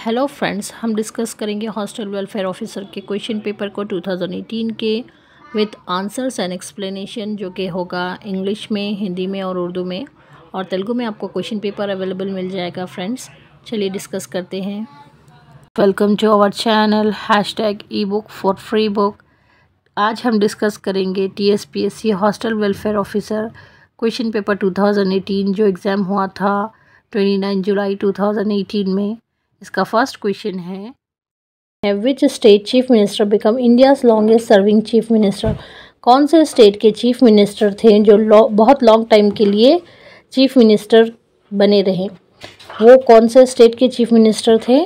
Hello friends, हम discuss करेंगे hostel welfare officer के क्वेश्चन पेपर को 2018 के विद आंसर्स एंड एक्सप्लेनेशन, जो कि होगा इंग्लिश में, हिंदी में और उर्दू में, और तेलुगु में आपको क्वेश्चन पेपर अवेलेबल मिल जाएगा। फ्रेंड्स, चलिए डिस्कस करते हैं। Welcome to our channel #e-book for free book. आज हम डिस्कस करेंगे TSPSC hostel welfare officer question paper 2018, जो एग्ज़ाम हुआ था 29 जुलाई 2018 में। इसका फर्स्ट क्वेश्चन है which state chief minister become India's longest serving chief minister. कौन से स्टेट के चीफ मिनिस्टर थे जो बहुत लॉन्ग टाइम के लिए चीफ मिनिस्टर बने रहे। वो कौन से स्टेट के चीफ मिनिस्टर थे?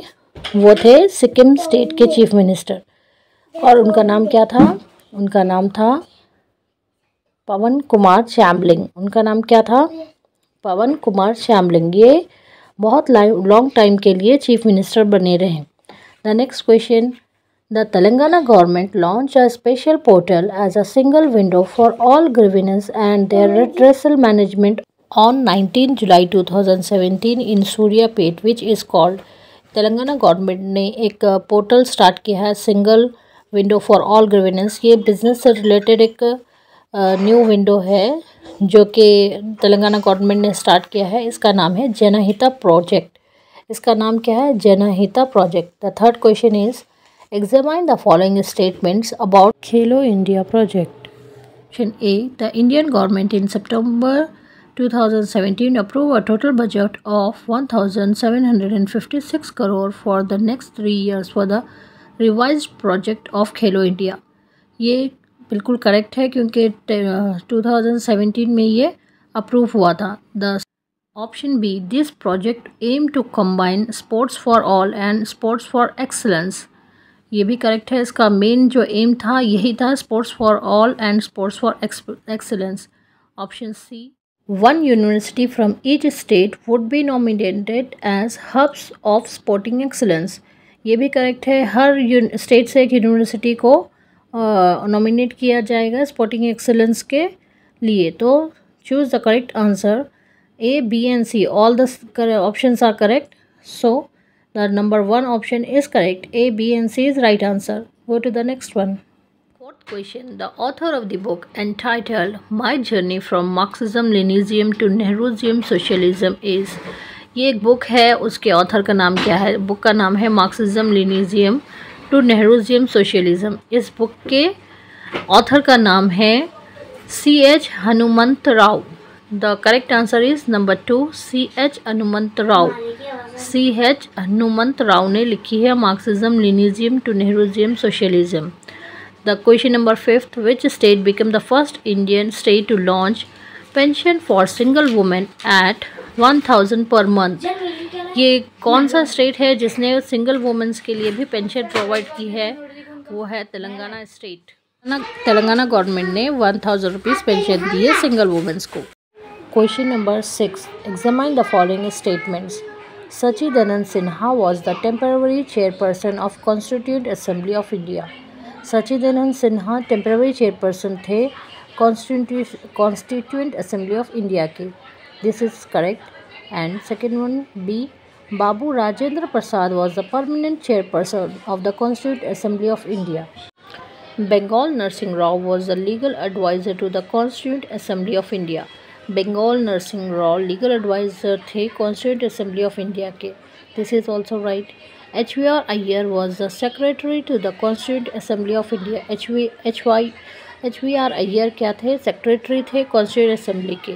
वो थे सिक्किम स्टेट के चीफ मिनिस्टर, और उनका नाम क्या था? उनका नाम था पवन कुमार चामलिंग। उनका नाम क्या था? पवन कुमार चामलिंग। ये बहुत लॉन्ग टाइम के लिए चीफ मिनिस्टर बने रहे। The next question, the Telangana government launch a special portal as a single window for all grievance and their redressal management on 19 July 2017 in Suryapet, which is called. Telangana government ने एक portal start किया है, single window for all grievance. ये business से related एक new window है जो कि तेलंगाना गवर्नमेंट ने स्टार्ट किया है। इसका नाम है जनहिता प्रोजेक्ट। इसका नाम क्या है? जनहिता project. The third question is examine the following statements about Khelo India project. Option A, the Indian government in September 2017 approved a total budget of 1,756 crore for the next 3 years for the revised project of Khelo India. ये बिल्कुल correct है क्योंकि 2017 में ये approve हुआ था। The option B, this project aim to combine sports for all and sports for excellence. ये भी करेक्ट है। इसका मेन जो एम था यही था, sports for all and sports for excellence. Option C, one university from each state would be nominated as hubs of sporting excellence. ये भी करेक्ट है। हर स्टेट से एक यूनिवर्सिटी को नॉमिनेट किया जाएगा स्पोर्टिंग एक्सेलेंस के लिए। तो choose the correct answer. A, B and C, all the options are correct. So the number 1 option is correct. A, B and C is right answer. Go to the next one. Fourth question, the author of the book entitled My Journey from Marxism-Leninism to Nehruism Socialism is। ये एक book है, उसके author का नाम क्या है? Book का नाम है मार्क्सिज्म-लेनिनिज्म टू नेहरूजियम सोशलिज्म। इस बुक के ऑथर का नाम है C.H. Hanumanth Rao. The correct answer is number 2, C.H. Hanumanth Rao. C.H. Hanumanth Rao ने लिखी है Marxism Leninism to Nehruism socialism. The question number 5, which state become the first Indian state to launch pension for single women at 1000 per month. ये कौन सा state है जिसने single women's के लिए भी पेंशन प्रोवाइड की है? वो है तेलंगाना स्टेट। तेलंगाना गवर्नमेंट ने 1000 रुपीज़ पेंशन दी है सिंगल वुमेन्स को। Question number 6, examine the following statements. Sachidanand Sinha was the temporary chairperson of constituent assembly of India. Sachidanand Sinha temporary chairperson थे कॉन्स्टिट्यूंट असेंबली ऑफ इंडिया के। This is correct. And second one, B, Babu Rajendra Prasad was the permanent chairperson of the constituent assembly of India. Bengal Narasimha Rao was the legal adviser to the constituent assembly of India. Bengal Narasimha Rao legal adviser थे constituent assembly of India के। This is also right. HVR Iyer was the secretary to the constituent assembly of India. HVR Iyer क्या थे? Secretary थे constituent assembly के।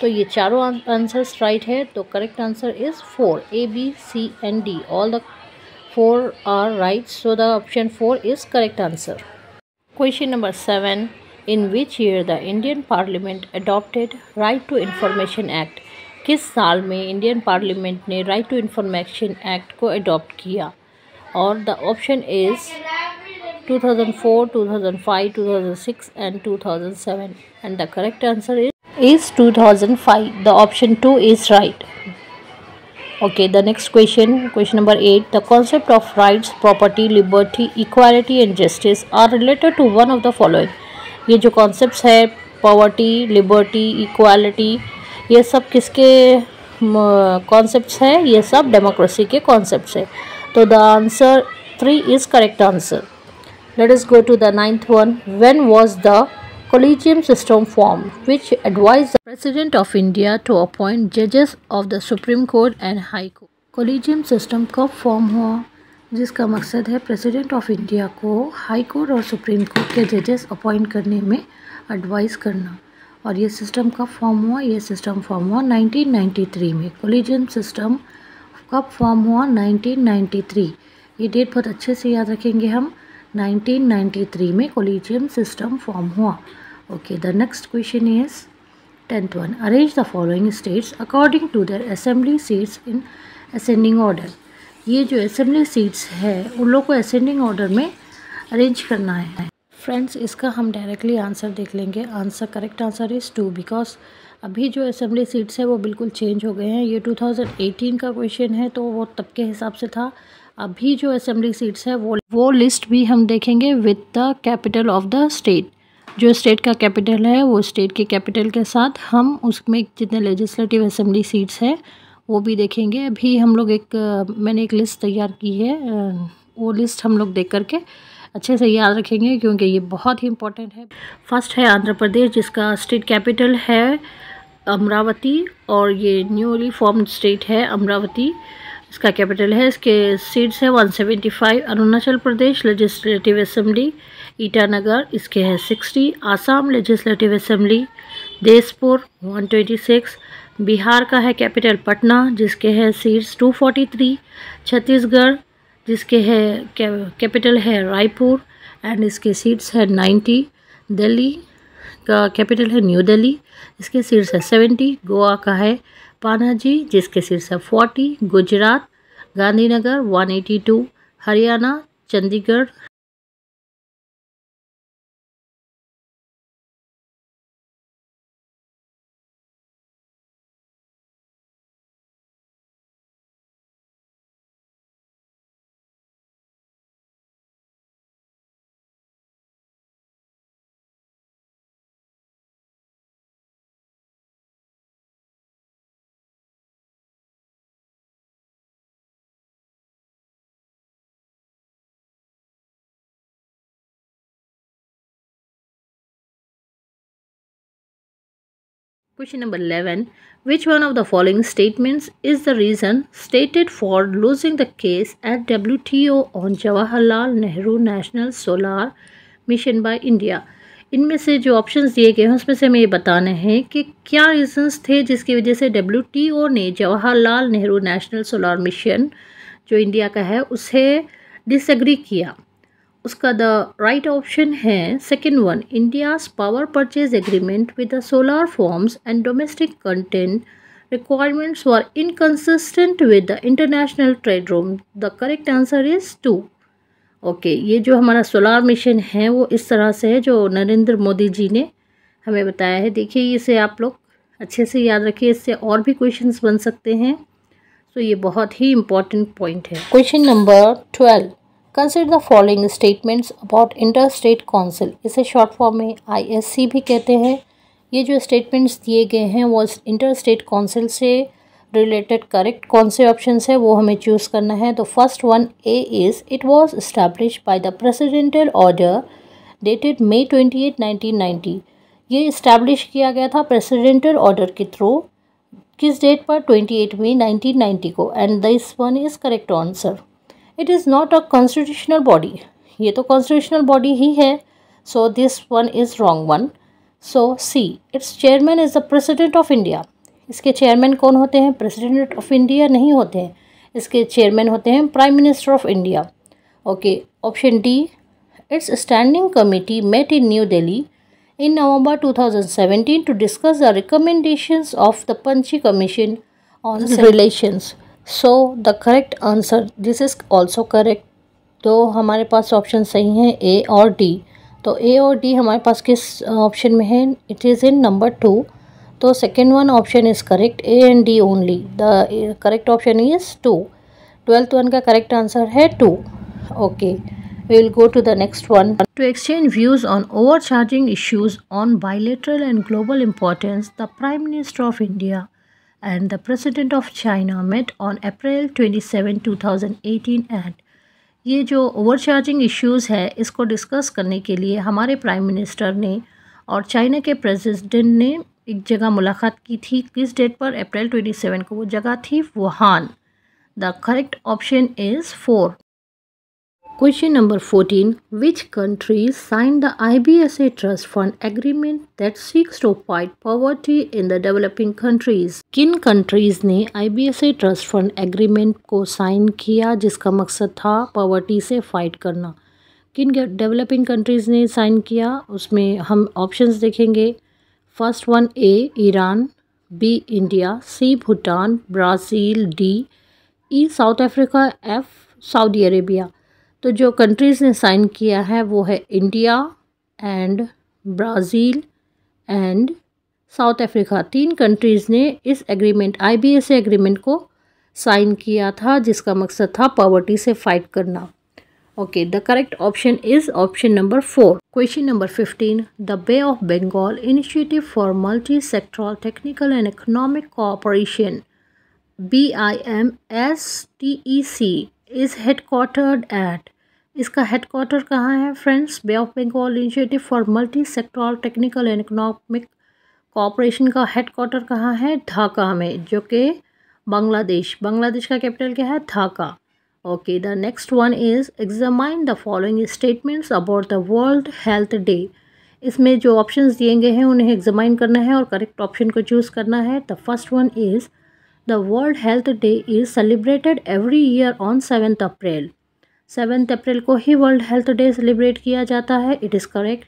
तो ये चारों answers right है। तो correct answer is 4, A, B, C and D, all the 4 are right. So the option 4 is correct answer. Question number 7, in which year the Indian parliament adopted right to information act. किस साल में Indian parliament ने right to information act को adopt किया? और the option is 2004, 2005, 2006 and 2007, and the correct answer is 2005. The option 2 is right. Okay, the next question number 8, the concept of rights, property, liberty, equality and justice are related to one of the following। ये जो concepts है, poverty, liberty, equality, ये सब किसके concepts है? ये सब democracy के concepts है। तो the answer 3 is correct answer. Let us go to the ninth one. When was the collegium system formed, which advised the President of India to appoint judges of the Supreme Court and High Court? collegium system कब form हुआ, जिसका मकसद है president of India को high court और supreme court के जजेस appoint करने में एडवाइस करना। और ये सिस्टम कब फॉर्म हुआ? ये सिस्टम फॉर्म हुआ 1993 में। कोलिजियम सिस्टम कब फॉर्म हुआ? 1993। ये डेट बहुत अच्छे से याद रखेंगे हम। 1993 में कोलिजियम सिस्टम फॉर्म हुआ। Okay, the next question is 10th one. Arrange the following states according to their assembly seats in ascending order. ये जो असेंबली सीट्स है उन लोग को असेंडिंग ऑर्डर में अरेंज करना है। फ्रेंड्स, इसका हम डायरेक्टली आंसर देख लेंगे। Answer correct answer is 2, because अभी जो असेंबली सीट्स है वो बिल्कुल चेंज हो गए हैं। ये 2018 का क्वेश्चन है तो वो तब के हिसाब से था। अभी जो असेंबली सीट्स है वो लिस्ट भी हम देखेंगे with the capital of the state. जो स्टेट का कैपिटल है वो स्टेट के कैपिटल के साथ हम उसमें जितने लेजिस्लेटिव असेंबली सीट्स हैं वो भी देखेंगे। अभी हम लोग मैंने एक लिस्ट तैयार की है, वो लिस्ट हम लोग देख करके अच्छे से याद रखेंगे क्योंकि ये बहुत ही इम्पोर्टेंट है। फर्स्ट है आंध्र प्रदेश, जिसका स्टेट कैपिटल है अमरावती और ये न्यूली फॉर्म्ड स्टेट है अमरावती, इसका कैपिटल है। इसके सीट्स है 175। अरुणाचल प्रदेश लेजिस्लेटिव असेंबली ईटानगर, इसके है 60। Assam legislative assembly Dispur 126। बिहार का है कैपिटल पटना, जिसके है सीट्स 243। छत्तीसगढ़ जिसके है कैपिटल है रायपुर एंड इसके सीट्स है 90। दिल्ली का कैपिटल है न्यू दिल्ली, इसके सीट्स है 70। गोवा का है पानाजी, जिसके सीट्स है 40। Gujarat Gandhinagar 182। Haryana Chandigarh Question number 11. Which one of the following statements is the reason stated for losing the case at WTO on Jawaharlal Nehru National Solar Mission by India? इनमें से जो ऑप्शंस दिए गए हैं उसमें से हमें ये बताना है कि क्या रीजंस थे जिसकी वजह से WTO ने Jawaharlal Nehru national solar mission जो इंडिया का है उसे डिसएग्री किया। उसका द राइट ऑप्शन है second one, India's power purchase agreement with the solar forms and domestic content requirements were inconsistent with the international trade room. The correct answer is 2। Okay, ये जो हमारा solar mission है वो इस तरह से है जो नरेंद्र मोदी जी ने हमें बताया है। देखिए, इसे आप लोग अच्छे से याद रखिए, इससे और भी क्वेश्चंस बन सकते हैं। तो ये बहुत ही इम्पॉर्टेंट पॉइंट है। Question number 12। Consider the following statements about inter state council. इसे शॉर्ट फॉर्म में ISC भी कहते हैं। ये जो स्टेटमेंट्स दिए गए हैं वो इंटर स्टेट काउंसिल से रिलेटेड करेक्ट कौन से ऑप्शन है वो हमें चूज़ करना है। तो first one A is it was establish by the presidential order dated May 28, 1990। ये इस्टेब्लिश किया गया था प्रेसिडेंटल ऑर्डर के थ्रू किस डेट पर? 28 मई 1990 को। And this one is correct answer. It is not a constitutional body, ये तो कॉन्स्टिट्यूशनल बॉडी ही है। So this one is wrong one. So C, it's chairman is the president of India. इसके chairman कौन होते हैं? प्रेसिडेंट ऑफ इंडिया नहीं होते हैं, इसके चेयरमैन होते हैं prime minister of India. Okay, option D, it's standing committee met in new Delhi in November 2017 to discuss the recommendations of the Panchi Commission on Relations. So the correct answer, this is also correct. तो हमारे पास option सही हैं A और D। तो A और D हमारे पास किस option में है? It is in number 2। तो second one option is correct, A and D only. The correct option is 2। 12th one का करेक्ट आंसर है 2। Okay, we will go to the next one. To exchange views on overcharging issues on bilateral and global importance, the Prime Minister of India and the President of China met on April 27, 2018 and ये जो overcharging issues है इसको discuss करने के लिए हमारे prime minister ने और चाइना के प्रेसिडेंट ने एक जगह मुलाकात की थी। किस डेट पर? अप्रैल 27 को। वो जगह थी Wuhan. The correct option is 4। Question number 14. Which countries signed the IBSA Trust Fund Agreement that seeks to fight poverty in the developing countries? किन कंट्रीज़ ने IBSA Trust Fund Agreement को साइन किया जिसका मकसद था पॉवर्टी से fight करना? किन डेवलपिंग कंट्रीज़ ने साइन किया उसमें हम ऑप्शंस देखेंगे। First one A Iran, B India, C Bhutan, Brazil, D E South Africa, F Saudi Arabia. तो जो कंट्रीज़ ने साइन किया है वो है India and Brazil and South Africa. 3 countries ने इस एग्रीमेंट IBSA एग्रीमेंट को साइन किया था जिसका मकसद था पॉवर्टी से फाइट करना। Okay, the correct option is option number 4। Question number 15. The bay of Bengal initiative for multi sectoral technical and economic cooperation BIMSTEC is headquartered at. इसका हेडक्वार्टर कहाँ है friends? Bay of Bengal initiative for multi sectoral technical and economic cooperation का headquarter कहाँ है? ढाका में, जो कि बांग्लादेश का कैपिटल क्या है? Dhaka. Okay, the next one is examine the following statements about the world health day. इसमें जो ऑप्शंस दिए गए हैं उन्हें एग्जामाइन करना है और करेक्ट ऑप्शन को चूज़ करना है। The first one is the world health day is celebrated every year on 7 April. 7 अप्रैल को ही वर्ल्ड हेल्थ डे सेलिब्रेट किया जाता है। It is correct.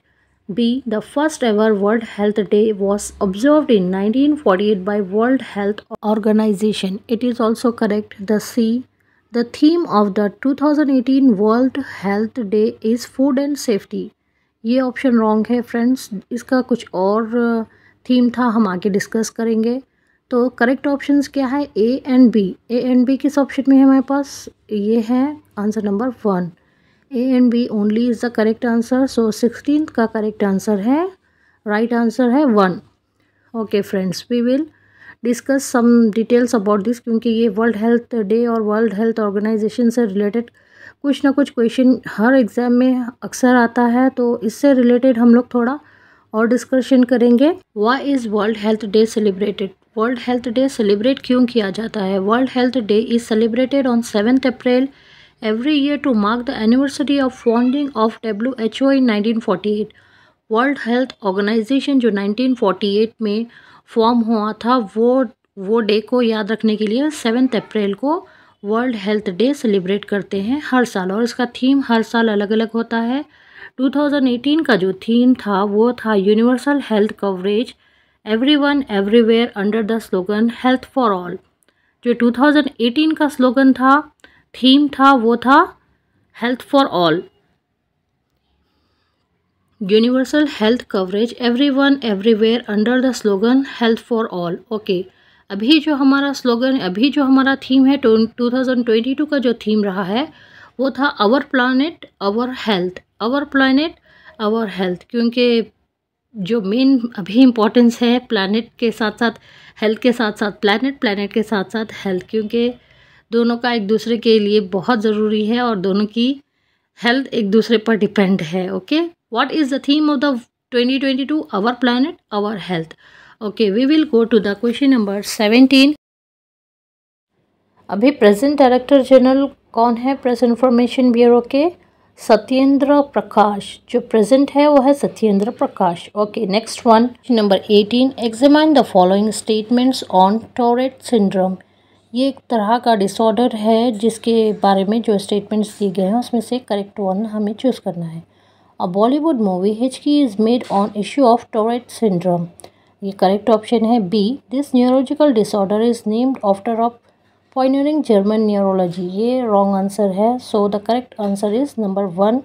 B the first ever world health day was observed in 1948 by world health organisation. It is also correct. The C the theme of the 2018 world health day is food and safety. ये option wrong है friends, इसका कुछ और theme था, हम आगे discuss करेंगे। तो करेक्ट ऑप्शंस क्या है? A and B. A and B किस ऑप्शन में है हमारे पास? ये है answer number 1। A and B only is the correct answer. So 16th का करेक्ट आंसर है, राइट आंसर है 1। Okay friends, we will discuss some details about this, क्योंकि ये वर्ल्ड हेल्थ डे और वर्ल्ड हेल्थ ऑर्गेनाइजेशन से related कुछ ना कुछ क्वेश्चन हर एग्ज़ाम में अक्सर आता है, तो इससे रिलेटेड हम लोग थोड़ा और डिस्कशन करेंगे। Why is world health day celebrated? World health day celebrate क्यों किया जाता है? World health day is celebrated on 7 April every year to mark the anniversary of founding of WHO in 1948। World health organisation जो 1948 में form हुआ था वो day को याद रखने के लिए 7 अप्रैल को वर्ल्ड हेल्थ डे सेलिब्रेट करते हैं हर साल, और इसका थीम हर साल अलग अलग होता है। 2018 का जो थीम था वो था universal health coverage everyone everywhere under the slogan health for all. जो 2018 का स्लोगन था, थीम था, वो था health for all, universal health coverage everyone everywhere under the slogan health for all. Okay, अभी जो हमारा थीम है 2022 का जो थीम रहा है वो था our planet our health, our planet our health, क्योंकि जो मेन अभी इम्पोर्टेंस है प्लानेट के साथ साथ हेल्थ के साथ साथ प्लानेट, प्लानेट के साथ साथ हेल्थ, क्योंकि दोनों का एक दूसरे के लिए बहुत ज़रूरी है और दोनों की हेल्थ एक दूसरे पर डिपेंड है। Okay, what is the theme of the 2022? Our planet our health. Okay, we will go to the question number 17। अभी प्रेजेंट डायरेक्टर जनरल कौन है प्रेस इंफॉर्मेशन ब्यूरो के? सत्येंद्र प्रकाश। जो प्रेजेंट है वो है Satyendra Prakash. Okay, next one number 18। Examine the following statements on Tourette syndrome. ये एक तरह का डिसऑर्डर है जिसके बारे में जो स्टेटमेंट्स दिए गए हैं उसमें से करेक्ट वन हमें चूज़ करना है। A Bollywood movie Hichki is made on issue of Tourette syndrome. ये करेक्ट ऑप्शन है B. This neurological disorder is named after a pioneering German neurology. ये रॉन्ग आंसर है। So the correct answer is number 1,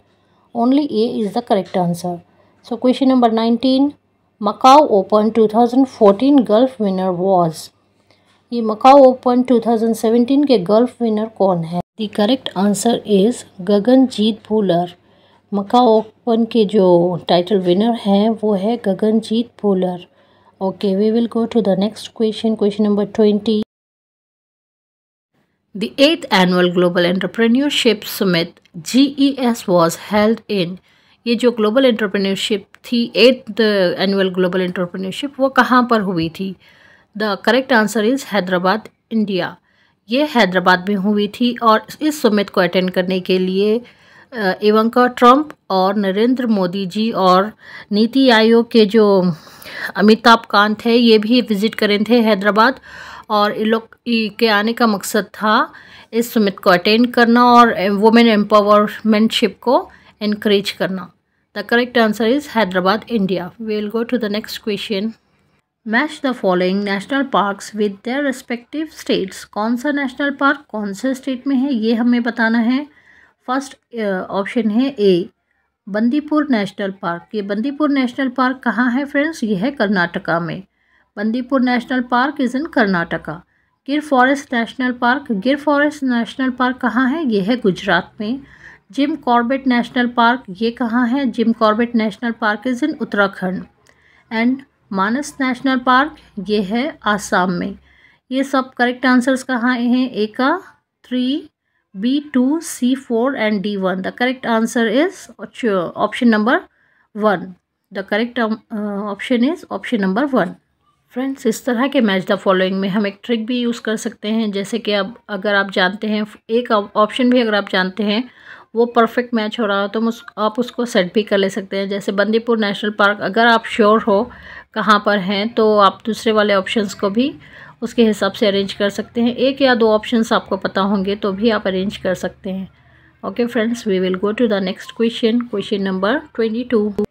only A is the correct answer. So question number 19। Macau open 2014 golf winner was. ये Macau open 2017 के golf winner कौन है? The correct answer is Gaganjeet Bhullar. Macau open के जो title winner हैं वो है Gaganjeet Bhullar. Okay, we will go to the next question, question number 20. The 8th Annual Global Entrepreneurship Summit GES was held in, ये जो ग्लोबल एंटरप्रेन्योरशिप थी 8th एनुअल ग्लोबल एंटरप्रेन्योरशिप, वो कहाँ पर हुई थी? The correct answer is Hyderabad, India. ये हैदराबाद में हुई थी और इस समिट को अटेंड करने के लिए इवांका ट्रंप और नरेंद्र मोदी जी और नीति आयोग के जो अमिताभ कांत है ये भी विज़िट करे थे हैदराबाद, और इन लोग के आने का मकसद था इस समिट को अटेंड करना और वुमेन एम्पावरमेंटशिप को encourage करना। The correct answer is Hyderabad, India. We will go to the next question. Match the following national parks with their respective states. कौन सा नेशनल पार्क कौन से स्टेट में है ये हमें बताना है। फर्स्ट ऑप्शन है ए, बंदीपुर नेशनल पार्क। ये बंदीपुर नेशनल पार्क कहाँ है फ्रेंड्स? ये है कर्नाटका में। Bandipur national park is in Karnataka. गिर फॉरेस्ट नेशनल पार्क, गिर फॉरेस्ट नेशनल पार्क कहाँ है? ये है गुजरात में। जिम कॉर्बेट नेशनल पार्क, ये कहाँ है? Jim Corbett national park is in Uttarakhand. And Manas national park, ये है आसाम में। ये सब करेक्ट आंसर्स कहाँ हैं? ए का 3, B2, C4 and D1। The correct answer is option number 1। The correct option is option number 1। Friends, इस तरह के मैच द फॉलोइंग में हम एक ट्रिक भी यूज़ कर सकते हैं, जैसे कि अब अगर आप जानते हैं एक ऑप्शन भी अगर आप जानते हैं वो परफेक्ट मैच हो रहा हो तो आप उसको सेट भी कर ले सकते हैं। जैसे बंदीपुर नेशनल पार्क अगर आप श्योर हो कहाँ पर हैं तो आप दूसरे वाले ऑप्शंस को भी उसके हिसाब से अरेंज कर सकते हैं। एक या दो ऑप्शंस आपको पता होंगे तो भी आप अरेंज कर सकते हैं। Okay friends, we will go to the next question, question number 22।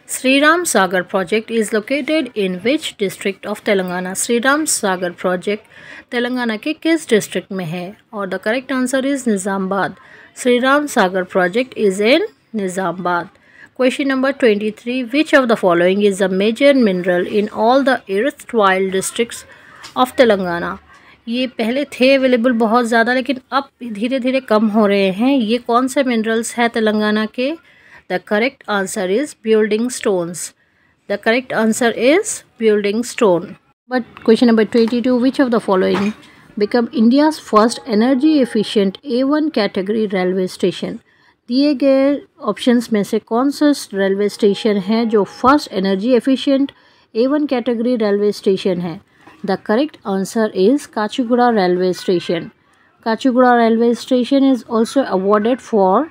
Sriram Sagar project is located in which district of Telangana. Sriram Sagar project Telangana के किस डिस्ट्रिक्ट में है? और the correct answer is Nizamabad. Sriram Sagar project is in Nizamabad. Question number 23. Which of the following is a major mineral in all the erstwhile districts of Telangana? ये पहले थे available बहुत ज़्यादा लेकिन अब धीरे धीरे कम हो रहे हैं। ये कौन से मिनरल्स हैं तेलंगाना के? The correct answer is building stones. The correct answer is building stone. But question number 22. Which of the following become India's first energy efficient A1 category railway station? दिए गए ऑप्शंस में से कौन सा रेलवे स्टेशन है जो first energy efficient A1 category railway station है? The correct answer is Kacheguda railway station. Kacheguda railway station is also awarded for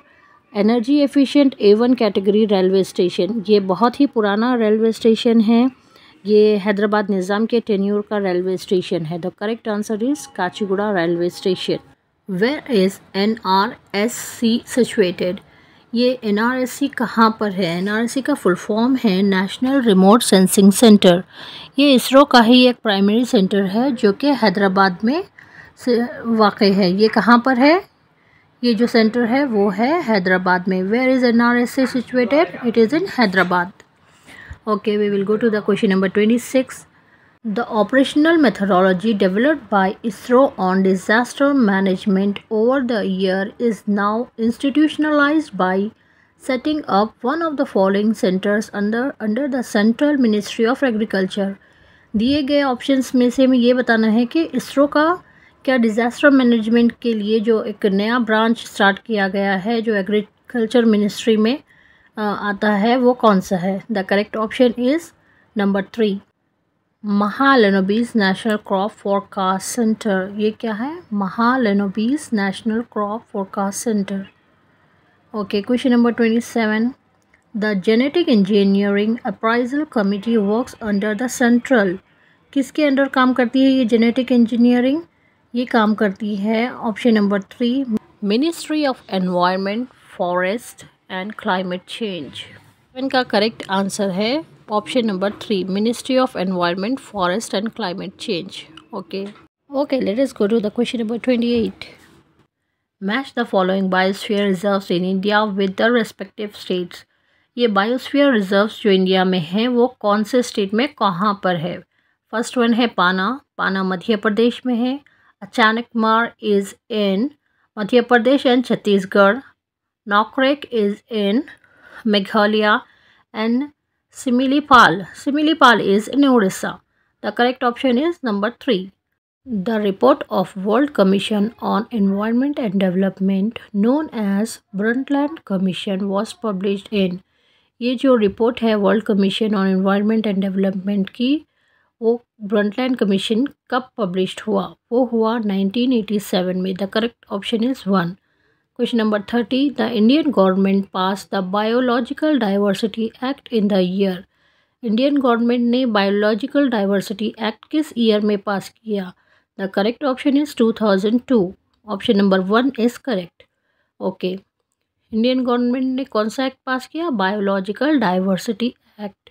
energy efficient A1 category railway station. ये बहुत ही पुराना रेलवे स्टेशन है। ये हैदराबाद निज़ाम के टेन्योर का रेलवे स्टेशन है। The correct answer is Kacheguda railway station. Where is NRSC situated? ये NRSC कहाँ पर है? NRSC का फुल फॉर्म है नेशनल रिमोट सेंसिंग सेंटर। ये इसरो का ही एक प्राइमरी सेंटर है जो कि हैदराबाद में वाक़ है। ये कहाँ पर है? ये जो सेंटर है वो है हैदराबाद में। Where is NRSC situated? It is in Hyderabad. Okay, we will go to the question number 26. The operational methodology developed by ISRO on disaster management over the year is now institutionalized by setting up one of the following centers under the Central Ministry of Agriculture. दिए गए options में से हमें ये बताना है कि इसरो का क्या डिज़ास्टर मैनेजमेंट के लिए जो एक नया ब्रांच स्टार्ट किया गया है जो एग्रीकल्चर मिनिस्ट्री में आता है वो कौन सा है? The correct option is number 3, Mahalanobis national crop forecast centre. ये क्या है? Mahalanobis national crop forecast centre. Okay, question number 27। The genetic engineering appraisal committee works under the central. किसके अंडर काम करती है ये जेनेटिक इंजीनियरिंग? ये काम करती है option number 3, ministry of environment, forest and climate change. इनका करेक्ट आंसर है option number 3, ministry of environment, forest and climate change. Okay, let us go to the question number 28। Match the following biosphere reserves in India with the respective states. ये biosphere reserves जो India में हैं वो कौन से state में कहाँ पर है? फर्स्ट वन है पाना मध्य प्रदेश में है। Achanakmar is in Madhya Pradesh and Chhattisgarh. Nokrek is in Meghalaya and Similipal. Similipal is in Odisha. The correct option is number 3. The report of World Commission on Environment and Development known as Brundtland Commission was published in, ये जो report है world commission on environment and development की, वो Brundtland commission कब published हुआ? वो हुआ 1987 में. The correct option is 1. Question number 30. The Indian government pass the biological diversity act in the year. Indian government ने बायोलॉजिकल डाइवर्सिटी एक्ट किस year में पास किया? The correct option is 2002. Option number 1 is correct. Okay, Indian government ने कौन सा act पास किया? Biological diversity act.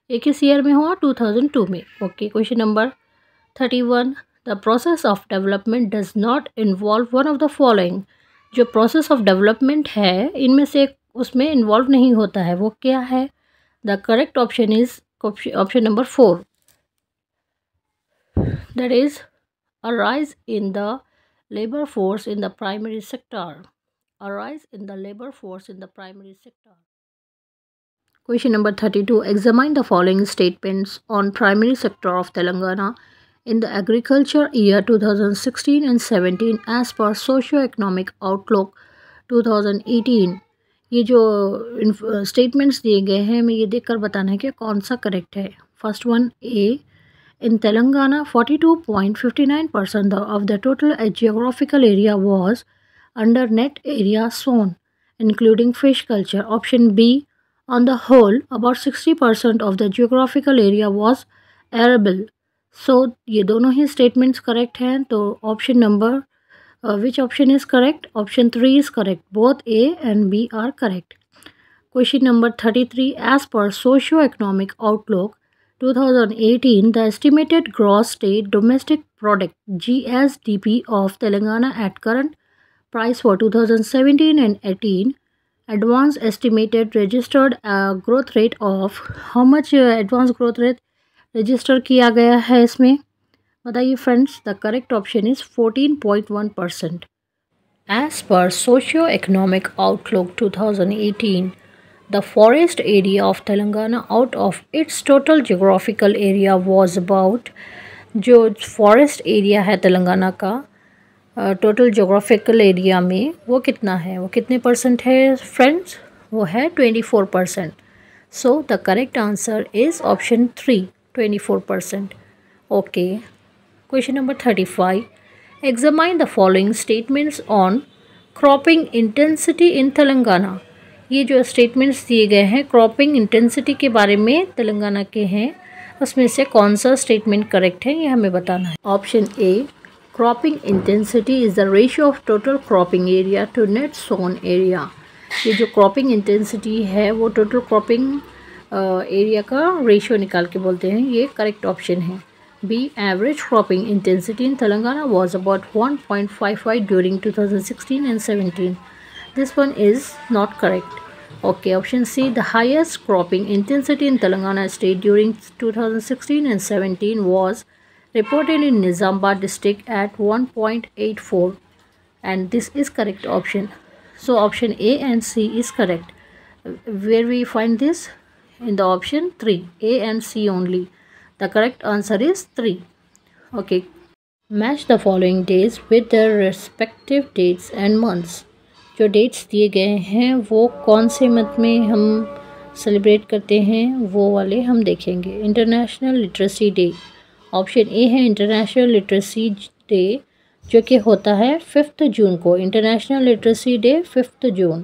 ये किस ईयर में हुआ? 2002 में. Okay, question number 31. The process of development does not involve one of the following. जो प्रोसेस ऑफ डेवलपमेंट है इनमें से उसमें इन्वॉल्व नहीं होता है, वो क्या है? The correct option is option number 4. That is a rise in the labour force in the primary sector. A rise in the labor force in the primary sector. Question number 32. Examine the following statements on primary sector of Telangana in the agriculture year 2016 and 17 as per socio-economic outlook 2018. ये जो statements दिए गए हैं हमें ये देखकर बताना है कि कौन सा करेक्ट है. First one A. In Telangana 42.59% of the total geographical area was under net area zone, including fish culture. Option B. On the whole, about 60% of the geographical area was arable. So, ये दोनों ही statements correct हैं. तो option number, which option is correct? Option 3 is correct. Both A and B are correct. Question number 33. As per socio-economic outlook 2018, the estimated gross state domestic product (GSDP) of Telangana at current price for 2017 and 18, advance estimated registered a growth rate of how much? Advance growth rate register किया गया है इसमें, बताइए friends. The correct option is 14.1%. As per socio-economic outlook 2018, the forest area of Telangana out of its total geographical area was about, जो forest area है तेलंगाना का total geographical area में वो कितना है, वो कितने परसेंट है फ्रेंड्स? वो है 24%. सो the correct answer is option 3, 24%. Okay, question number 35. Examine the following statements on cropping intensity in Telangana. ये जो स्टेटमेंट्स दिए गए हैं क्रॉपिंग इंटेंसिटी के बारे में तेलंगाना के हैं, उसमें से कौन सा स्टेटमेंट करेक्ट है ये हमें बताना है. Option A. Cropping intensity is the ratio of total cropping area to net sown area. ये जो क्रॉपिंग इंटेंसिटी है वो टोटल क्रॉपिंग एरिया का रेशियो निकाल के बोलते हैं. ये करेक्ट ऑप्शन है. B. Average cropping intensity in Telangana was about 1.55 during 2016 and 17. This one is not correct. Okay, option C. The highest cropping intensity in Telangana state during 2016 and 17 was reported in Nizamabad district at 1.84, and this is correct option. So option A and C is correct. Where we find this? In the option 3, A and C only. The correct answer is 3. Okay. Match the following days with their respective dates and months. जो dates दिए गए हैं वो कौन से month में हम celebrate करते हैं वो वाले हम देखेंगे. International literacy day. Option A है इंटरनेशनल लिटरेसी डे जो कि होता है 5 जून को. इंटरनेशनल लिटरेसी डे 5 जून.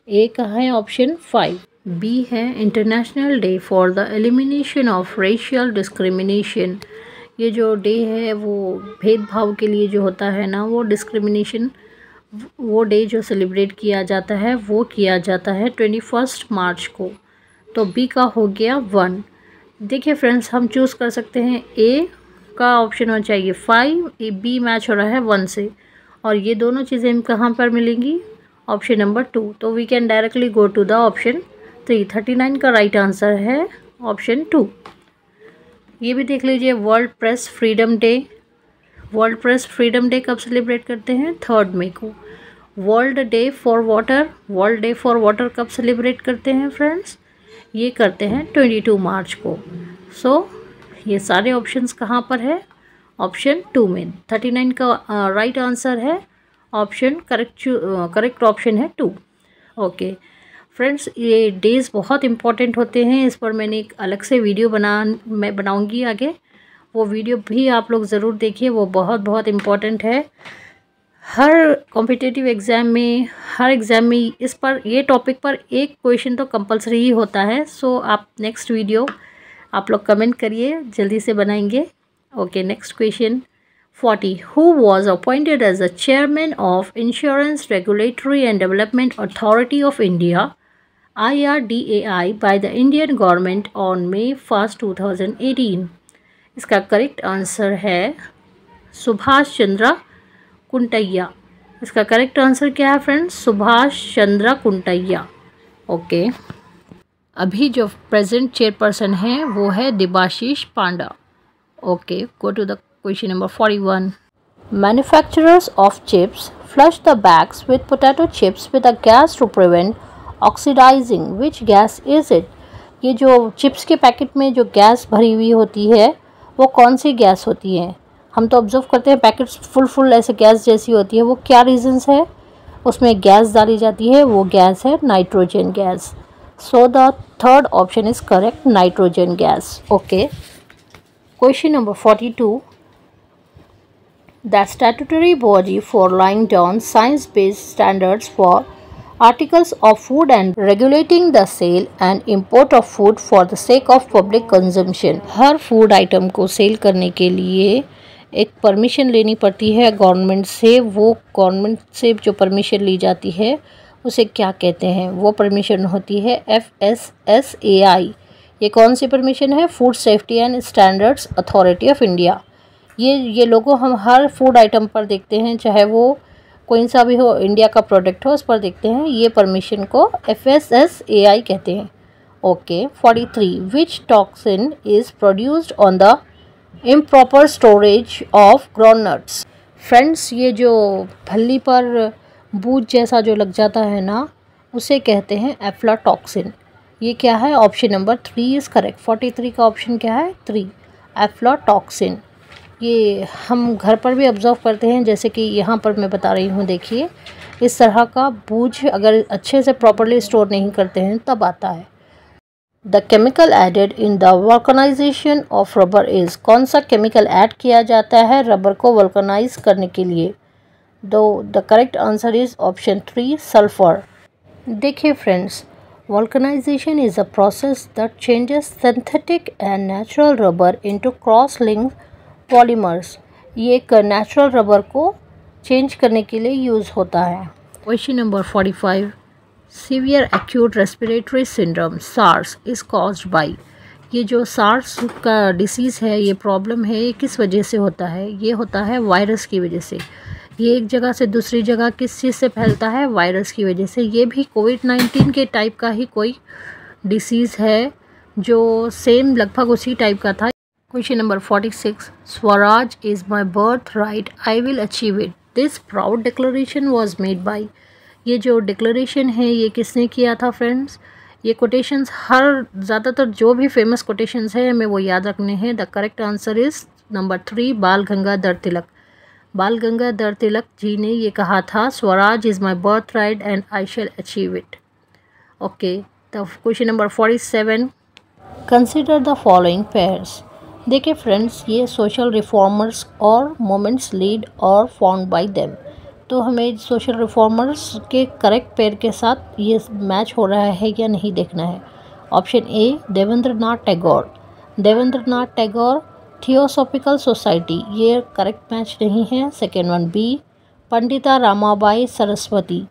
ए का है ऑप्शन 5. बी है international day for the elimination of racial discrimination. ये जो डे है वो भेदभाव के लिए जो होता है ना, वो डिस्क्रिमिनेशन, वो डे जो सेलिब्रेट किया जाता है वो किया जाता है 21 मार्च को. तो बी का हो गया 1. देखिए फ्रेंड्स, हम चूज़ कर सकते हैं ए का ऑप्शन होना चाहिए 5, ए बी मैच हो रहा है 1 से, और ये दोनों चीज़ें कहाँ पर मिलेंगी? Option number 2. तो we can directly go to the option 3. 39 का राइट आंसर है ऑप्शन 2. ये भी देख लीजिए, world press freedom day. World press freedom day कब सेलिब्रेट करते हैं? 3 मई को. World day for water. World day for water कब सेलिब्रेट करते हैं फ्रेंड्स? ये करते हैं 22 मार्च को। सो ये सारे ऑप्शंस कहाँ पर है? ऑप्शन 2 में। 39 का राइट आंसर है ऑप्शन करेक्ट ऑप्शन है 2। ओके फ्रेंड्स, ये डेज़ बहुत इंपॉर्टेंट होते हैं, इस पर मैंने एक अलग से वीडियो मैं बनाऊंगी आगे, वो वीडियो भी आप लोग ज़रूर देखिए, वो बहुत बहुत इम्पॉर्टेंट है। हर कॉम्पिटिटिव एग्ज़ाम में, हर एग्ज़ाम में ये टॉपिक पर एक क्वेश्चन तो कंपलसरी ही होता है। सो आप नेक्स्ट वीडियो आप लोग कमेंट करिए, जल्दी से बनाएंगे। Okay, next question 40. Who was appointed as the chairman of Insurance Regulatory and Development Authority of India IRDAI by the Indian government on May 1st, 2018? इसका करेक्ट आंसर है सुभाष चंद्र कुंटैया। इसका करेक्ट आंसर क्या है फ्रेंड्स? सुभाष चंद्र कुंटैया। ओके, अभी जो present chairperson है वो है Debashish Panda. Okay, go to the question number 41. Manufacturers of chips flush the bags with potato chips with a gas to prevent oxidizing. Which gas is it? ये जो chips के पैकेट में जो गैस भरी हुई होती है वो कौन सी गैस होती है? हम तो ऑब्जर्व करते हैं पैकेट्स फुल ऐसे गैस जैसी होती है, वो क्या रीजंस है उसमें गैस डाली जाती है? वो गैस है nitrogen gas. So the third option is correct, nitrogen gas. Okay, question number 42. The statutory body for laying down science-based standards for articles of food and regulating the sale and import of food for the sake of public consumption. Her food item को cell करने के लिए एक permission लेनी पड़ती है government से। वो गवर्नमेंट से जो परमिशन ली जाती है उसे क्या कहते हैं? वो परमिशन होती है FSSAI। ये कौन सी परमिशन है? Food safety and standards authority of India. ये लोगों हम हर फूड आइटम पर देखते हैं, चाहे वो कोई सा भी हो, इंडिया का प्रोडक्ट हो, उस पर देखते हैं। ये परमिशन को FSSAI कहते हैं। Okay, 43. Which toxin is produced on the improper storage of groundnuts? Friends, ये जो फली पर बूझ जैसा जो लग जाता है ना, उसे कहते हैं एफ्लाटॉक्सिन। ये क्या है? Option number 3 is correct. 43 का ऑप्शन क्या है? 3, एफ्लाटॉक्सिन। ये हम घर पर भी ऑब्जर्व करते हैं, जैसे कि यहाँ पर मैं बता रही हूँ, देखिए इस तरह का बूझ अगर अच्छे से प्रॉपरली स्टोर नहीं करते हैं तब आता है। The chemical added in the vulcanisation of rubber is? कौन सा केमिकल ऐड किया जाता है रबर को वल्कनाइज करने के लिए? The correct answer is option 3, sulphur. देखिए friends, vulcanisation is a process that changes synthetic and natural rubber into cross linked polymers. ये एक नेचुरल रबर को चेंज करने के लिए यूज़ होता है। Question number 45. Severe acute respiratory syndrome SARS is caused by? ये जो सार्स का डिसीज़ है, ये प्रॉब्लम है, ये किस वजह से होता है? ये होता है वायरस की वजह से। ये एक जगह से दूसरी जगह किस चीज़ से फैलता है? वायरस की वजह से। ये भी कोविड-19 के टाइप का ही कोई डिसीज़ है जो सेम लगभग उसी टाइप का था। Question number 46. Swaraj is my birthright. I will achieve it. This proud declaration was made by? ये जो डिक्लेरेशन है ये किसने किया था फ्रेंड्स? ये कोटेशंस ज़्यादातर जो भी फेमस कोटेशंस है हमें वो याद रखने हैं। The correct answer is number 3, बाल गंगाधर तिलक। बाल गंगाधर तिलक जी ने ये कहा था, swaraj is my birthright and I shall achieve it. Okay, the question number 47. Consider the following pairs. देखिए फ्रेंड्स, ये सोशल रिफॉर्मर्स और मोमेंट्स लीड और फाउंड बाय देम। तो हमें सोशल रिफॉर्मर्स के करेक्ट पेयर के साथ ये मैच हो रहा है या नहीं देखना है। ऑप्शन ए, देवेंद्र नाथ टैगोर। देवेंद्र नाथ टैगोर थियोसॉफिकल सोसाइटी, ये करेक्ट मैच नहीं है। Second one, B, Pandita Ramabai Saraswati,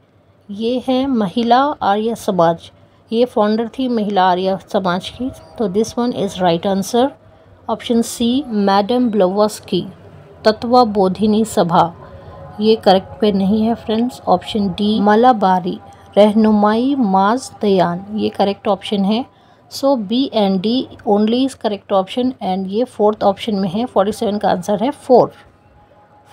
ये है महिला आर्य समाज, ये फाउंडर थी महिला आर्य समाज की। तो this one is right answer. Option C, madam Blavatsky, Tattvabodhini Sabha, ये करेक्ट पे नहीं है फ्रेंड्स। ऑप्शन डी, मलाबारी रहनुमाई माज दयान, ये करेक्ट ऑप्शन है। So B and D only is correct option and ये फोर्थ ऑप्शन में है। 47 का आंसर है 4।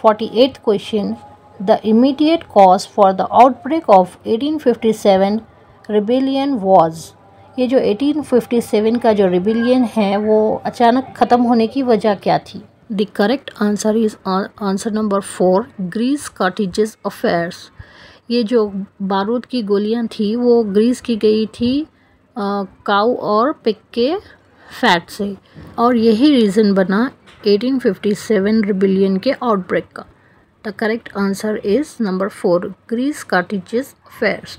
48th question. The immediate cause for the outbreak of 1857 rebellion was? ये जो 1857 का जो रिबिलियन है वो अचानक ख़त्म होने की वजह क्या थी? The correct answer is answer number 4, grease cartridges affairs. ये जो बारूद की गोलियां थी वो ग्रीस की गई थी काऊ और पिग के फैट से, और यही रीज़न बना 1857 रिबिलियन के आउटब्रेक का। The correct answer is number 4, grease cartridges affairs.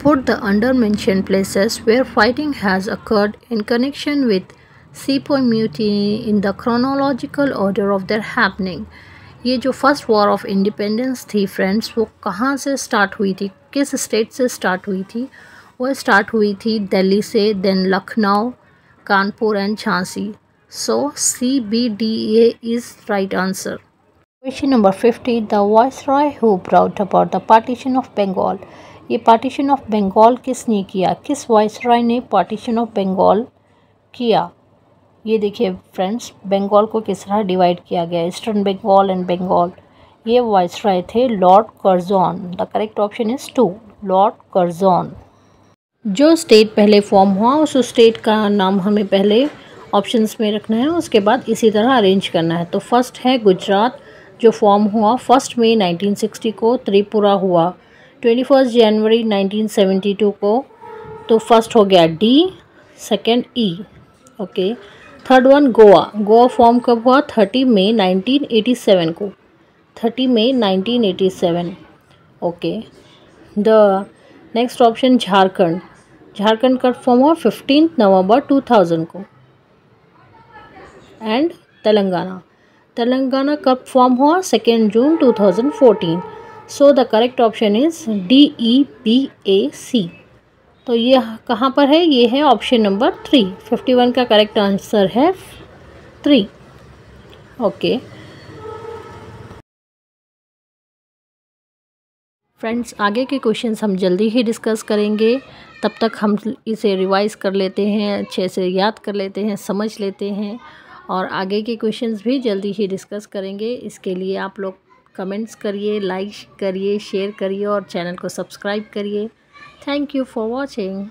Put the under-mentioned places where fighting has occurred in connection with Sepoy Mutiny in the chronological order of their happening. ये जो first war of independence थी friends, वो कहाँ से start हुई थी, किस state से स्टार्ट हुई थी? वो स्टार्ट हुई थी दिल्ली से, then Lucknow, Kanpur and Jhansi. So CBDA is right answer. Question number 50, the viceroy who brought about the partition of Bengal. ये पार्टीशन ऑफ बंगाल किसने किया? किस वाइसरॉय ने पार्टीशन ऑफ बंगाल किया? ये देखिए फ्रेंड्स, बंगाल को किस तरह डिवाइड किया गया, ईस्टर्न बंगाल एंड बंगाल। ये वाइसरॉय थे Lord Curzon. The correct option is 2, Lord Curzon. जो स्टेट पहले फॉर्म हुआ उस स्टेट का नाम हमें पहले ऑप्शंस में रखना है, उसके बाद इसी तरह अरेंज करना है। तो फर्स्ट है गुजरात, जो फॉर्म हुआ 1 मई 1960 को। त्रिपुरा हुआ 21 जनवरी 1972 को, तो फर्स्ट हो गया D, second E। Okay, third one Goa. Goa form कब हुआ? 30 मई 1987 को, 30 मई 1987। Okay, the next option Jharkhand. Jharkhand कब फॉर्म हुआ? 15 नवंबर 2000 को। एंड तेलंगाना, तेलंगाना कब फॉर्म हुआ? 2 जून 2014। सो the correct option is DEBAC। तो ये कहाँ पर है? ये है ऑप्शन नंबर 3। 51 का करेक्ट आंसर है 3। ओके फ्रेंड्स, आगे के क्वेश्चंस हम जल्दी ही डिस्कस करेंगे। तब तक हम इसे रिवाइज कर लेते हैं, अच्छे से याद कर लेते हैं, समझ लेते हैं, और आगे के क्वेश्चंस भी जल्दी ही डिस्कस करेंगे। इसके लिए आप लोग कमेंट्स करिए, लाइक करिए, शेयर करिए और चैनल को सब्सक्राइब करिए। Thank you for watching.